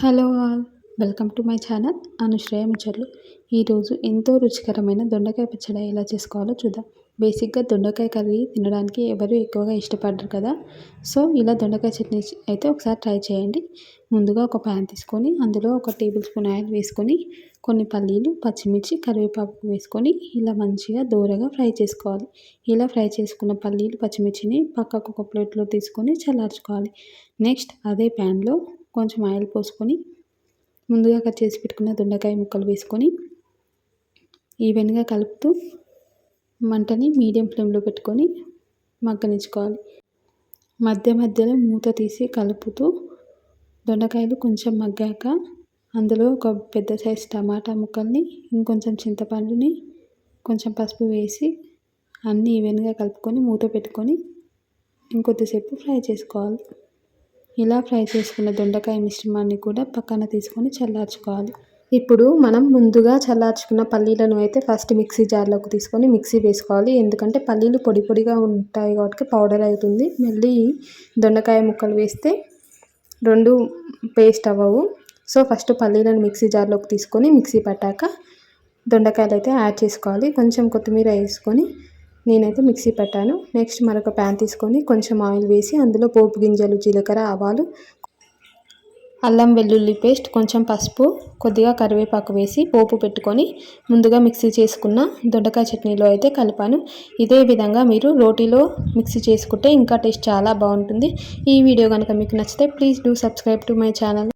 Hello all, welcome to my channel Anushraya ముచ్చట్లు. ఈరోజు ఎంతో రుచికరమైన దొండకాయ పచ్చడి ఎలా చేసుకోవాలో చూద్దాం. బేసిక్గా దొండకాయ కర్రీ తినడానికి ఎవరు ఎక్కువగా ఇష్టపడరు కదా. సో ఇలా దొండకాయ చట్నీ అయితే ఒకసారి ట్రై చేయండి. ముందుగా ఒక ప్యాన్ తీసుకొని అందులో 1 టేబుల్ స్పూన్ ఆయిల్ వేసుకొని కొన్ని పల్లీలు, పచ్చిమిర్చి, కరివేపాకు వేసుకొని ఇలా మంచిగా దోరగా ఫ్రై చేసుకోవాలి. ఇలా ఫ్రై చేసుకున్న పల్లీలు, పచ్చిమిర్చిని పక్కకు ఒక ప్లేట్లో తీసుకొని చల్లార్చుకోవాలి. నెక్స్ట్ అదే ప్యాన్లో కొంచెం ఆయిల్ పోసుకొని ముందుగా కట్ చేసి పెట్టుకున్న దొండకాయ ముక్కలు వేసుకొని ఈవెన్గా కలుపుతూ మంటని మీడియం ఫ్లేమ్లో పెట్టుకొని మగ్గనించుకోవాలి. మధ్య మధ్యలో మూత తీసి కలుపుతూ దొండకాయలు కొంచెం మగ్గాక అందులో ఒక పెద్ద సైజ్ టమాటా ముక్కల్ని, ఇంకొంచెం చింతపండుని, కొంచెం పసుపు వేసి అన్నీ ఈవెన్గా కలుపుకొని మూత పెట్టుకొని ఇంకొద్దిసేపు ఫ్రై చేసుకోవాలి. ఇలా ఫ్రై చేసుకున్న దొండకాయ మిశ్రమాన్ని కూడా పక్కన తీసుకొని చల్లార్చుకోవాలి. ఇప్పుడు మనం ముందుగా చల్లార్చుకున్న పల్లీలను అయితే ఫస్ట్ మిక్సీ జార్లోకి తీసుకొని మిక్సీ వేసుకోవాలి. ఎందుకంటే పల్లీలు పొడి పొడిగా ఉంటాయి కాబట్టి పౌడర్ అవుతుంది. మళ్ళీ దొండకాయ ముక్కలు వేస్తే రెండు పేస్ట్ అవ్వవు. సో ఫస్ట్ పల్లీలను మిక్సీ జార్లోకి తీసుకొని మిక్సీ పట్టాక దొండకాయలు అయితే యాడ్ చేసుకోవాలి. కొంచెం కొత్తిమీర వేసుకొని నేనైతే మిక్సీ పట్టాను. నెక్స్ట్ మరొక ప్యాన్ తీసుకొని కొంచెం ఆయిల్ వేసి అందులో పోపు గింజలు, జీలకర్ర, ఆవాలు, అల్లం వెల్లుల్లి పేస్ట్, కొంచెం పసుపు, కొద్దిగా కరివేపాకు వేసి పోపు పెట్టుకొని ముందుగా మిక్సీ చేసుకున్న దొండకాయ చట్నీలో అయితే కలిపాను. ఇదే విధంగా మీరు రోటీలో మిక్సీ చేసుకుంటే ఇంకా టేస్ట్ చాలా బాగుంటుంది. ఈ వీడియో కనుక మీకు నచ్చితే please do subscribe to my channel.